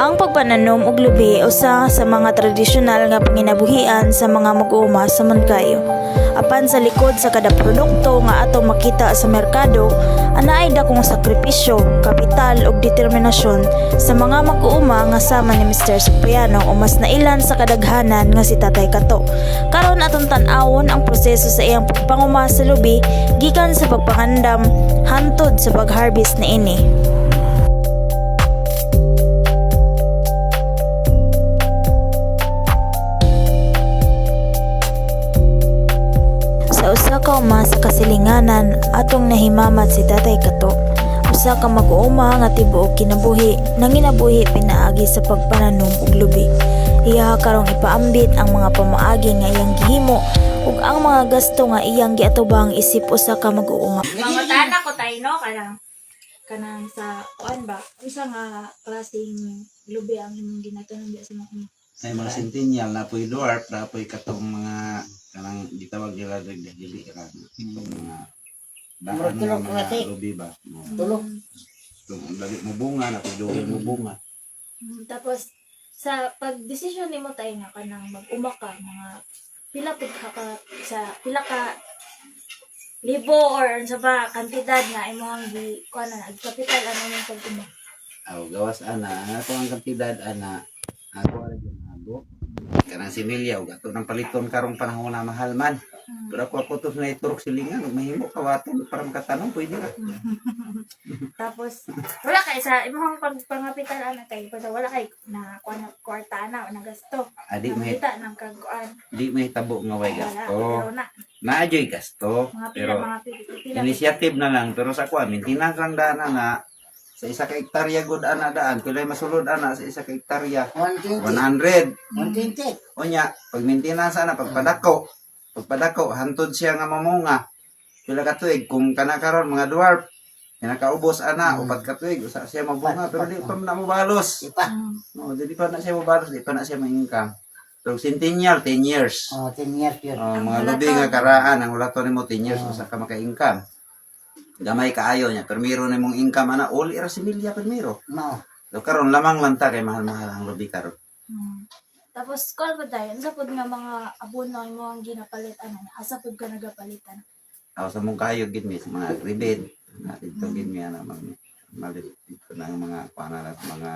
Ang pagpananom og lubi usa sa mga tradisyonal nga panginabuhian sa mga mag-uuma sa Moncayo. Apan sa likod sa kada produkto nga atong makita sa merkado, anaay dakong sakripisyo, kapital ug determinasyon sa mga mag-uuma nga sama ni Mr. Cipriano o mas nailan sa kadaghanan nga si Tatay Kato. Karon atong tan-awon ang proseso sa iyang pagpanguma sa lubi gikan sa pagpangandam hantod sa pag-harvest niini. Sa usa ka uma sa kasilinganan atong nahimamat si Tatay Kato. Usa ka mag-uuma nga tibuok kinabuhi nanginabuhi pinaagi sa pagpananom og lubi. Iya karong ipaambit ang mga pamaagi nga iyang gihimo ug ang mga gasto nga iyang giatubang isip usa ka mag-uuma. Mangutana ko tayo no kanang sa kuan ba? Usa nga klaseng lubi ang imong ginatanom sa mga Ay mga centennial na po'y dwarf, na po'y katong mga kanang gitawag nila dili ra itong mga daan ng mga lubi ba. Tulog. Itong lagi mo bunga, na po'y dugay mo bunga. Tapos sa pagdesisyon nimo tayo nga kanang mag-uma ka mga pila pud ka sa pila ka libo or sa ba kantidad nga imong gi kuan na kapital ano yung pag-uma. Aw gawas ana, ako ang kantidad ana. Ako ra gyud ako. Kanang similya ug ato nang paliton karong panahon na mahal man. Pero ako tos na iturok silingan ug mahimo kawaton para makatanong pwede ra. Tapos wala kay sa imong pangapital ana kay pero wala kay na kuan na kwarta na o na gasto. Adi may Kita nang kagkuan. di may tabo nga way Wala, gasto. pero na Naadyoy gasto. mga pila Pero mga pila. initiative na lang pero sa kuan maintenance lang dana na sa isa ka hektarya gud ana daan pila masulod ana sa isa ka hektarya 120. 100 120. unya pag maintenance ana pagpadako hantod siya nga mamunga pila ka tuig kung kana karon mga dwarf pinakaubos ana upat ka tuig usa siya mabunga pero di pa na mobalos Ipa. no di pa na siya mobalos di pa na siya ma-income pero centennial 10 years Oh, 10 years yun. mga lubi nga karaan ang ulaton nimo 10 years usa ka maka-income gamay kaayo niya permiro na mong income ana uli ra similya permiro No. so karon lamang lang ta kay mahal-mahal ang lubi karon. Tapos kuan ba tayo sa pud nga mga abono imo ang ginapalit ano asa pud ka nagapalitan. Aw sa mong kayo gid mi sa mga ribid na dito gid mi ana malit dito na ang mga kuana mga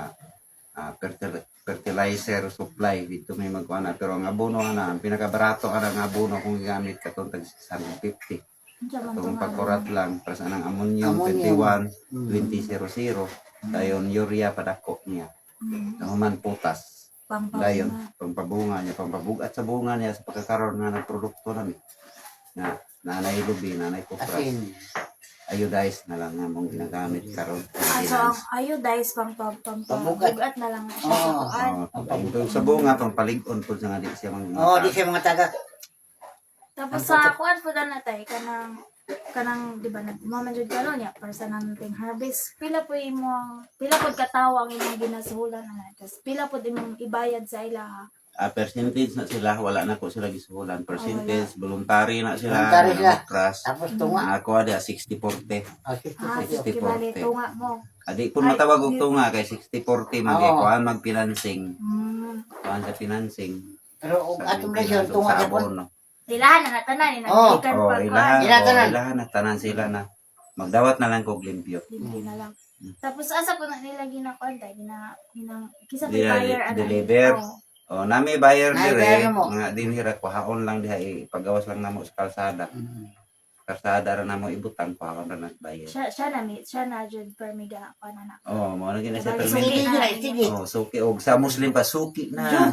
fertilizer supply dito may magkuana pero ang abono ana ang pinakabarato ana nga abono kung gigamit katong tag 150 atong pagkurat lang para sa nang ammonium 21 2000 dayon urea padako niya naman potas dayon pampabunga niya pampabugat sa bunga niya sa pagkakaroon nga ng produkto namin na nanay lubi nanay kupras Asin. iodized na lang nga mong ginagamit karon So ang iodize pampabugat na lang siya sa kuan. pampabutog sa bunga pampalig-on po sa nga di siya Oh, di siya mga taga. Tapos sa kuan pud na tay kanang di ba nagmamanjud karon ya para sa nating harvest pila pud katawo ang imong ginasuhulan ana tas pila pud imong ibayad sa ilaha. percentage na sila wala na ko sila gisuhulan percentage voluntary na sila Voluntary sila. trust Tapos tunga. ako ada 60-40 Okay. Kibali tunga mo. adi kun matawag og tunga kay 60-40 kuan magfinancing kuan sa financing Pero kung atong na siya, tunga sa siya po. abono. Ilahan na tanan ni Oh, nagdikan Oh, pag ilahan, Ilahan. ilahan na tanan sila na magdawat na lang kog limpyo. Hindi na lang. Tapos asa po na nila ginakuan tay kisa Dila- buyer deliver. Oh, nami buyer Ay, dire, buyer mo. mga dinhira kuhaon lang diha ipagawas lang namo sa kalsada. Kalsada ra namo ibutang kuhaon ra nagbayad. siya na jud permiga kuan na. Oh, mo na gina sa Diba, permit. Sige, sige, sige. Oh, suki og sa Muslim pa suki na.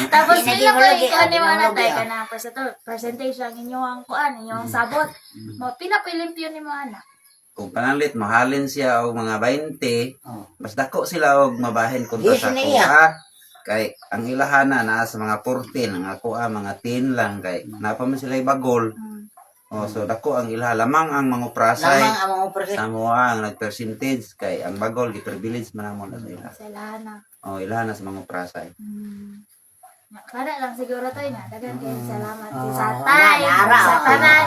Tapos Hindi sila mo ko lagi, ikaw ni hindi mo mga lagi, tay ah. kana percentage ang inyong kuan inyong sabot. Mo pila pilimpyo ni mo ana. Kung panalit mahalin siya og mga 20, Oh. mas dako sila og mabahin kontra Yes, sa niya. kuha. Kay ang ilahana na sa mga 14, ang ako mga 10 lang kay napa man sila bagol. Oh, so dako ang ilaha lamang ang mga prasay. Lamang ang mga present. Sa mo ang nag-percentage kay ang bagol gi-privilege man mo na sa ila. Sa ilahana. Oh, ilaha na sa mga prasay. Kada lang siguro tayo na. Dagan kayo salamat Oh, sa tay. Nara. Sa tanan.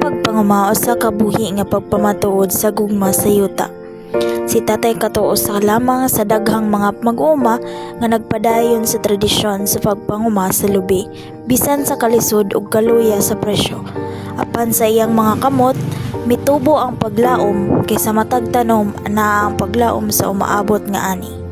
pagpanguma usa ka buhi nga pagpamatuod sa gugma sa yuta. Si tatay katuo sa lamang sa daghang mga mag-uma nga nagpadayon sa tradisyon sa pagpanguma sa lubi bisan sa kalisod ug kaluya sa presyo. Apan sa iyang mga kamot, mitubo ang paglaom kaysa matag tanom ana ang paglaom sa umaabot nga ani.